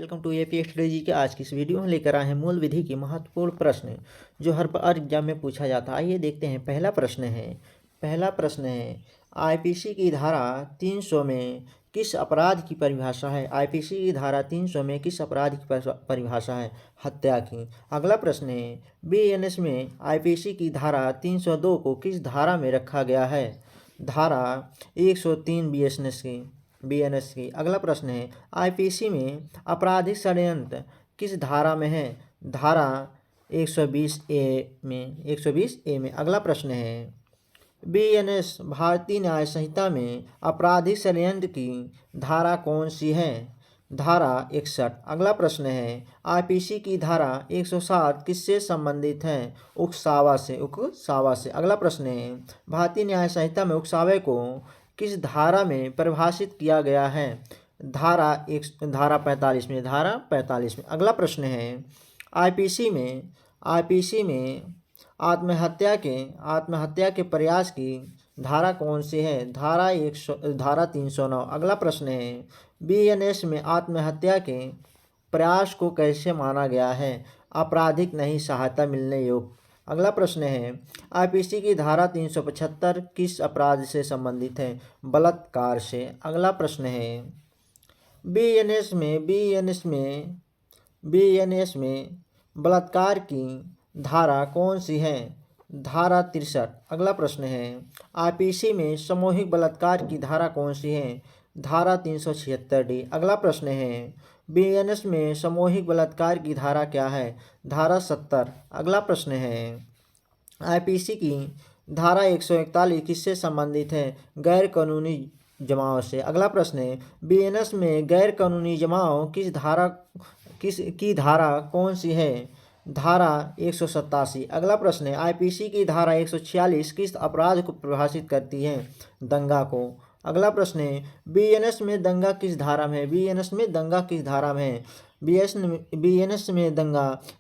Welcome to AP strategy के आज की इस वीडियो में लेकर आए हैं मूल विधि की महत्वपूर्ण प्रश्न जो हर एग्जाम में पूछा जाता है। आइए देखते हैं। पहला प्रश्न है आईपीसी की धारा 300 में किस अपराध की परिभाषा है। आईपीसी की धारा 300 में किस अपराध की परिभाषा है? हत्या की। अगला प्रश्न है बीएनएस में आईपीसी की धारा 302 को किस धारा में रखा गया है? धारा 103 बीएनएस की। अगला प्रश्न है आईपीसी में आपराधिक षड्यंत्र किस धारा में है? धारा 120 ए में। अगला प्रश्न है बीएनएस भारतीय न्याय संहिता में आपराधिक षड्यंत्र की धारा कौन सी है? धारा 61। अगला प्रश्न है आईपीसी की धारा 107 किससे संबंधित है? उकसावा से। अगला प्रश्न है भारतीय न्याय संहिता में उकसावे को किस धारा में परिभाषित किया गया है? धारा 45 में। अगला प्रश्न है आईपीसी में आत्महत्या के प्रयास की धारा कौन सी है? धारा 309। अगला प्रश्न है बीएनएस में आत्महत्या के प्रयास को कैसे माना गया है? आपराधिक नहीं, सहायता मिलने योग्य। अगला प्रश्न है आईपीसी की धारा 375 किस अपराध से संबंधित है? बलात्कार से। अगला प्रश्न है बीएनएस में बलात्कार की धारा कौन सी है? धारा 63। अगला प्रश्न है आईपीसी में सामूहिक बलात्कार की धारा कौन सी है? धारा 376 डी। अगला प्रश्न है बीएनएस में सामूहिक बलात्कार की धारा क्या है? धारा 70। अगला प्रश्न है आईपीसी की धारा 141 किससे संबंधित है? गैर कानूनी जमाव से। अगला प्रश्न है बीएनएस में गैर कानूनी जमाव की धारा कौन सी है? धारा 187। अगला प्रश्न है आईपीसी की धारा 146 किस अपराध को परिभाषित करती है? दंगा को। अगला प्रश्न है बीएनएस में दंगा किस धारा में है? बीएनएस में दंगा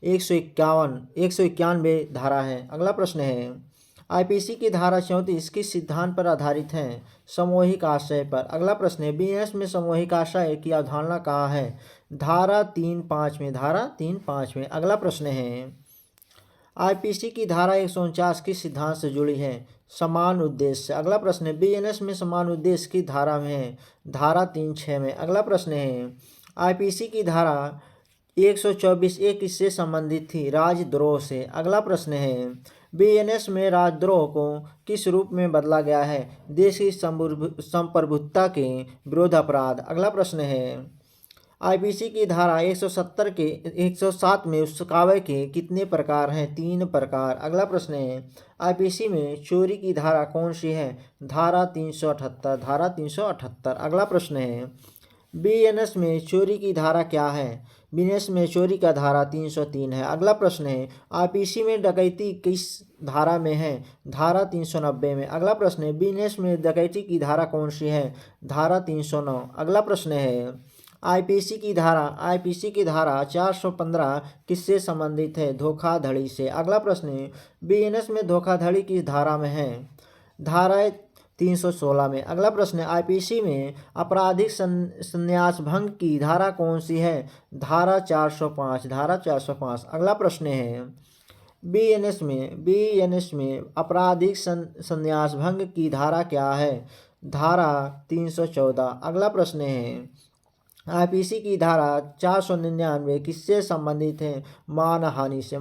191 धारा है। अगला प्रश्न है आईपीसी की धारा 34 किस सिद्धांत पर आधारित है? सामूहिक आश्रय पर। अगला प्रश्न है बीएनएस में सामूहिक आश्रय की अवधारणा कहाँ है? धारा 3.5 में। अगला प्रश्न है आईपीसी की धारा 149 किस सिद्धांत से जुड़ी है? समान उद्देश्य। अगला प्रश्न है बीएनएस में समान उद्देश्य की धारा में है? धारा 3.6 में। अगला प्रश्न है आईपीसी की धारा 124 ए किससे संबंधित थी? राजद्रोह से। अगला प्रश्न है बीएनएस में राजद्रोह को किस रूप में बदला गया है? देश की संप्रभुता के विरोध अपराध। अगला प्रश्न है आईपीसी की धारा 107 में उकसावे के कितने प्रकार हैं? 3 प्रकार। अगला प्रश्न है आईपीसी में चोरी की धारा कौन सी है? धारा 378। अगला प्रश्न है बीएनएस में चोरी की धारा क्या है? बीएनएस में चोरी का धारा 303 है। अगला प्रश्न है आईपीसी में डकैती किस धारा में है? धारा 390 में। अगला प्रश्न है बीएनएस में डकैती की धारा कौन सी है? धारा 309। अगला प्रश्न है आईपीसी की धारा 415 किससे संबंधित है? धोखाधड़ी से। अगला प्रश्न है बीएनएस में धोखाधड़ी किस धारा में है? धारा 316 में। अगला प्रश्न है आईपीसी में आपराधिक संन्यास भंग की धारा कौन सी है? धारा 405। अगला प्रश्न है बीएनएस में आपराधिक संन्यास भंग की धारा क्या है? धारा 314। अगला प्रश्न है आईपीसी की धारा 499 किससे संबंधित है? मानहानि से।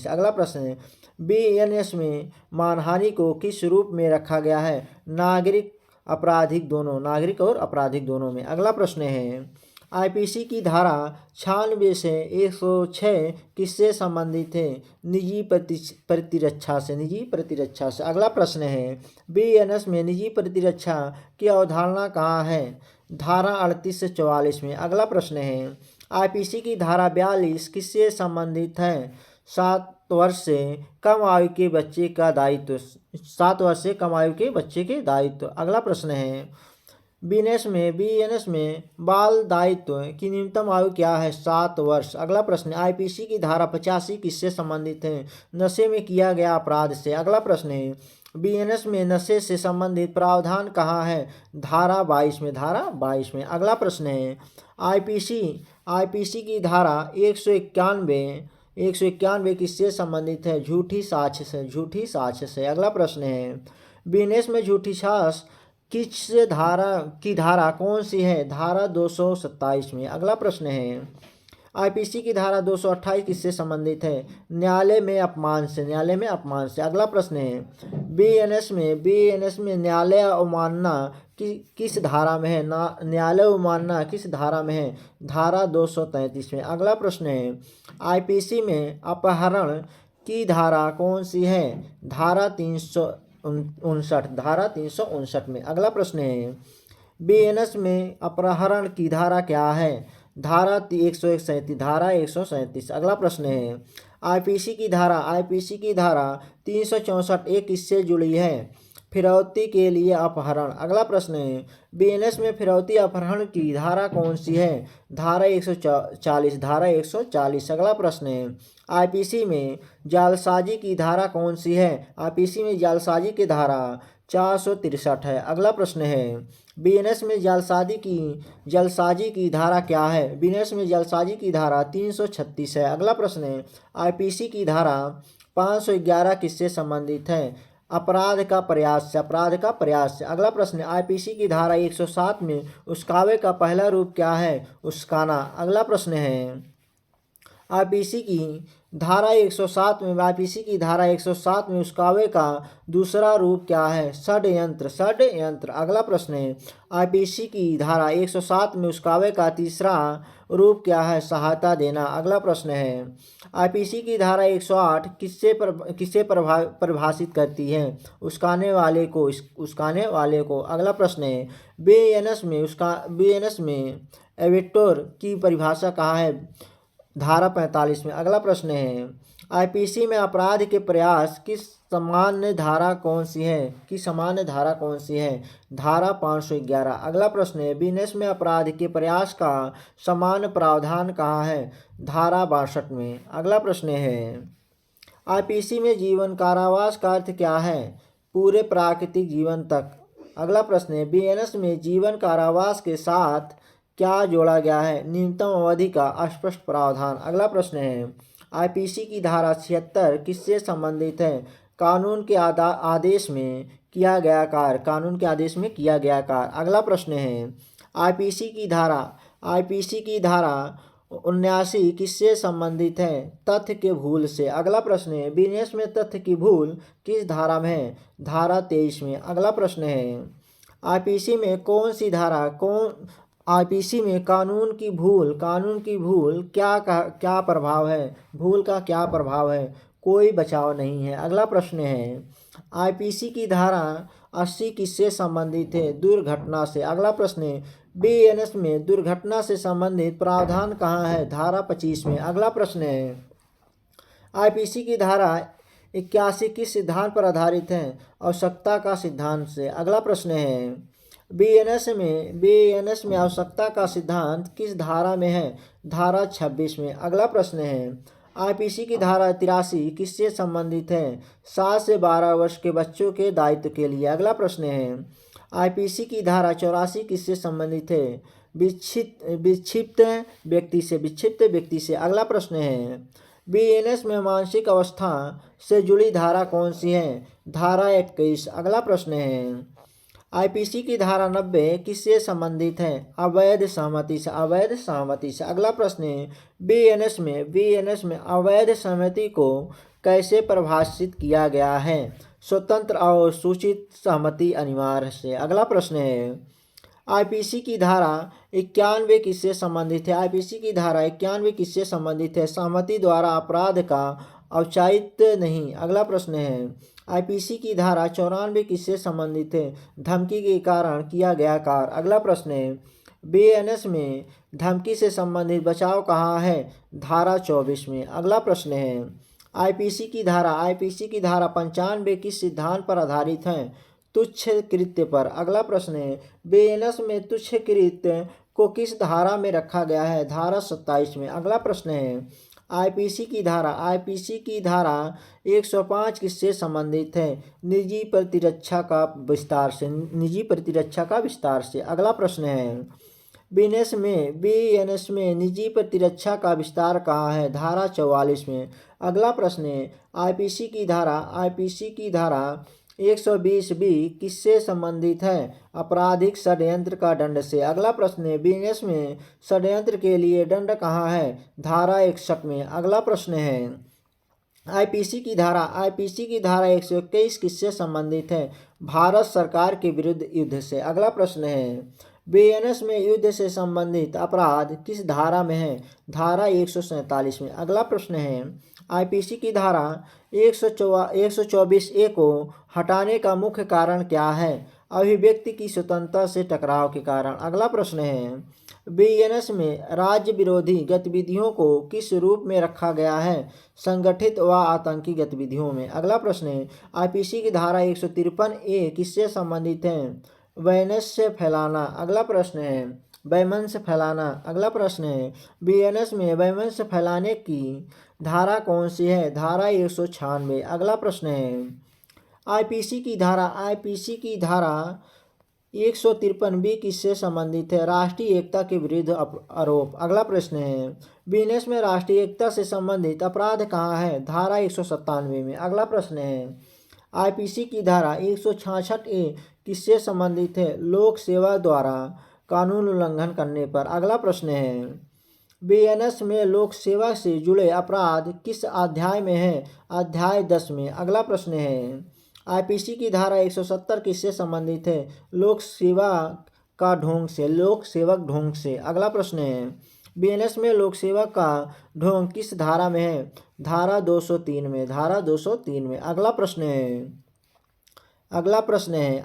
अगला प्रश्न है बीएनएस में मानहानि को किस रूप में रखा गया है? नागरिक और आपराधिक दोनों में। अगला प्रश्न है आईपीसी की धारा 96 से 106 किससे संबंधित है? निजी प्रतिरक्षा से। अगला प्रश्न है बीएनएस में निजी प्रतिरक्षा की अवधारणा कहाँ है? धारा 38 से 44 में। अगला प्रश्न है आईपीसी की धारा 42 किससे संबंधित है? 7 वर्ष से कम आयु के बच्चे के दायित्व। अगला प्रश्न है बीएनएस में बाल दायित्व की न्यूनतम आयु क्या है? 7 वर्ष। अगला प्रश्न आईपीसी की धारा 85 किससे संबंधित है? नशे में किया गया अपराध से। अगला प्रश्न है बीएनएस में नशे से संबंधित प्रावधान कहाँ है? धारा 22 में। अगला प्रश्न है आईपीसी की धारा 191 किससे संबंधित है? झूठी साक्ष्य से, झूठी साक्ष्य से। अगला प्रश्न है, बीएनएस में झूठी साक्ष्य किस धारा कौन सी है? धारा 227 में। अगला प्रश्न है, आईपीसी की धारा 228 किससे संबंधित है? न्यायालय में अपमान से, न्यायालय में अपमान से। अगला प्रश्न है, बीएनएस में न्यायालय अवमानना किस धारा में है? न्यायालय अवमानना किस धारा में है? धारा 233 में। अगला प्रश्न है, आईपीसी में अपहरण की धारा कौन सी है? धारा 359, धारा 359 में। अगला प्रश्न है, बीएनएस में अपहरण की धारा क्या है? धारा 137, धारा 137। अगला प्रश्न है, आईपीसी की धारा 364 किससे जुड़ी है? फिरौती के लिए अपहरण। अगला प्रश्न है, बीएनएस में फिरौती अपहरण की धारा कौन सी है? धारा 140, धारा 140। अगला प्रश्न है, आईपीसी में जालसाजी की धारा कौन सी है? आईपीसी में जालसाजी की धारा 463 है। अगला प्रश्न है, बीएनएस में जालसाजी की धारा क्या है? बीएनएस में जालसाजी की धारा 336 है। अगला प्रश्न है, आईपीसी की धारा 511 किससे संबंधित है? अपराध का प्रयास से, अपराध का प्रयास से। अगला प्रश्न है, आईपीसी की धारा 107 में उस्कावे का पहला रूप क्या है? उस्काना। अगला प्रश्न है, आईपीसी की धारा 107 में उस्कावे का दूसरा रूप क्या है? षड्यंत्र, षड्यंत्र। अगला प्रश्न है, आईपीसी की धारा 107 में उस्कावे का तीसरा रूप क्या है? सहायता देना। अगला प्रश्न है, आईपीसी की धारा 108 किससे परिभाषित करती है? उस्काने वाले को, उस्काने वाले को। अगला प्रश्न है, बीएनएस में एविक्टर की परिभाषा कहाँ है? धारा 45 में। अगला प्रश्न है, आईपीसी में अपराध के प्रयास की सामान्य धारा कौन सी है? धारा 511। अगला प्रश्न है, बीएनएस में अपराध के प्रयास का समान प्रावधान कहाँ है? धारा 62 में। अगला प्रश्न है, आईपीसी में जीवन कारावास का अर्थ क्या है? पूरे प्राकृतिक जीवन तक। अगला प्रश्न है, बीएनएस में जीवन कारावास के साथ क्या जोड़ा गया है? न्यूनतम अवधि का अस्पष्ट प्रावधान। अगला प्रश्न है, आईपीसी की धारा 76 किससे संबंधित है? कानून के आदेश में किया गया कार्य, कानून के आदेश में किया गया कार्य। अगला प्रश्न है, आईपीसी की धारा 79 किससे संबंधित है? तथ्य के भूल से। अगला प्रश्न है, बीएनएस में तथ्य की भूल किस धारा में है? धारा 23 में। अगला प्रश्न है, आईपीसी में कौन सी धारा आईपीसी में कानून की भूल क्या प्रभाव है? भूल का क्या प्रभाव है? कोई बचाव नहीं है। अगला प्रश्न है, आईपीसी की धारा 80 किससे संबंधित है? दुर्घटना से। अगला प्रश्न है, बीएनएस में दुर्घटना से संबंधित प्रावधान कहाँ है? धारा 25 में। अगला प्रश्न है, आईपीसी की धारा 81 किस सिद्धांत पर आधारित है? आवश्यकता का सिद्धांत से। अगला प्रश्न है, बीएनएस में आवश्यकता का सिद्धांत किस धारा में है? धारा 26 में। अगला प्रश्न है, आईपीसी की धारा 83 किससे संबंधित है? 7 से 12 वर्ष के बच्चों के दायित्व के लिए। अगला प्रश्न है, आईपीसी की धारा 84 किससे संबंधित है? विक्षिप्त व्यक्ति से। अगला प्रश्न है, बीएनएस में मानसिक अवस्था से जुड़ी धारा कौन सी है? धारा 21। अगला प्रश्न है, आईपीसी की धारा 90 किससे संबंधित है? अवैध सहमति से, अवैध सहमति से। अगला प्रश्न है, बीएनएस में अवैध सहमति को कैसे परिभाषित किया गया है? स्वतंत्र और सूचित सहमति अनिवार्य से। अगला प्रश्न है, आईपीसी की धारा 91 किससे संबंधित है? आईपीसी की धारा 91 किससे संबंधित है? सहमति द्वारा अपराध का औचित्य नहीं। अगला प्रश्न है, आईपीसी की धारा 94 किससे संबंधित है? धमकी के कारण किया गया कार्य। अगला प्रश्न है, बीएनएस में धमकी से संबंधित बचाव कहाँ है? धारा 24 में। अगला प्रश्न है, आईपीसी की धारा 95 किस सिद्धांत पर आधारित है? तुच्छ कृत्य पर। अगला प्रश्न है, बीएनएस में तुच्छ कृत्य को किस धारा में रखा गया है? धारा 27 में। अगला प्रश्न है, आईपीसी की धारा 105 किससे संबंधित है? निजी प्रतिरक्षा का विस्तार से। अगला प्रश्न है, बीएनएस में निजी प्रतिरक्षा का विस्तार कहाँ है? धारा 44 में। अगला प्रश्न है आईपीसी की धारा 120 बी किससे संबंधित है? आपराधिक षड्यंत्र का दंड से। अगला प्रश्न है बीएनएस में षड्यंत्र के लिए दंड कहाँ है? धारा 61 में। अगला प्रश्न है आईपीसी की धारा 121 किससे संबंधित है? भारत सरकार के विरुद्ध युद्ध से। अगला प्रश्न है बीएनएस में युद्ध से संबंधित अपराध किस धारा में है? धारा 147 में। अगला प्रश्न है आईपीसी की धारा 124 ए को हटाने का मुख्य कारण क्या है? अभिव्यक्ति की स्वतंत्रता से टकराव के कारण। अगला प्रश्न है बीएनएस में राज्य विरोधी गतिविधियों को किस रूप में रखा गया है? संगठित व आतंकी गतिविधियों में। अगला प्रश्न है आईपीसी की धारा 153 ए किससे संबंधित है? वैमनस्य फैलाना। अगला प्रश्न है वैमनस्य फैलाना। अगला प्रश्न है बीएनएस में वैमनस्य फैलाने की धारा कौन सी है? धारा 196। अगला प्रश्न है आईपीसी की धारा 153 बी किससे संबंधित है? राष्ट्रीय एकता के विरुद्ध आरोप। अगला प्रश्न है बीएनएस में राष्ट्रीय एकता से संबंधित अपराध कहाँ है? धारा 197 में। अगला प्रश्न है आईपीसी की धारा 166 ए किससे संबंधित है? लोक सेवा द्वारा कानून उल्लंघन करने पर। अगला प्रश्न है बीएनएस में लोक सेवा से जुड़े अपराध किस अध्याय में है? अध्याय 10 में। अगला प्रश्न है आईपीसी की धारा 170 किससे संबंधित है? लोक सेवक ढोंग से। अगला प्रश्न है बीएनएस में लोक सेवक का ढोंग किस धारा में है? धारा 203 में। धारा 203 में। अगला प्रश्न है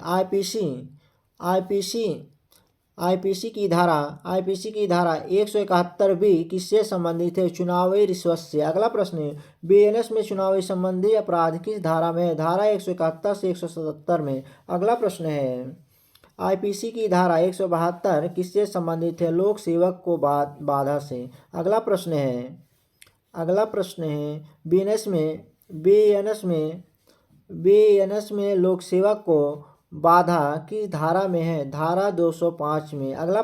आईपीसी की धारा 171 बी किससे संबंधित है? चुनावी रिश्वत से। अगला प्रश्न है बीएनएस में चुनावी संबंधी अपराध किस धारा में है? धारा 171 से 177 में। अगला प्रश्न है आईपीसी की धारा 172 किससे संबंधित है? लोक सेवक को बाधा से। अगला प्रश्न है बीएनएस में लोक सेवक को बाधा किस धारा में है? धारा 205 में। अगला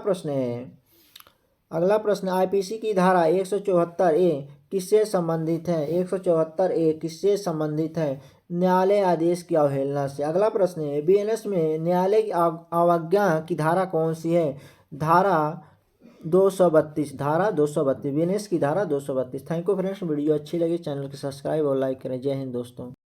प्रश्न आईपीसी की धारा 174 ए किससे संबंधित है? 174 ए किससे संबंधित है? न्यायालय आदेश की अवहेलना से। अगला प्रश्न है बीएनएस में न्यायालय की अवज्ञा की धारा कौन सी है? धारा 232। धारा 232 बीएनएस की धारा 232। थैंक यू फ्रेंड्स, वीडियो अच्छी लगी चैनल को सब्सक्राइब और लाइक करें। जय हिंद दोस्तों।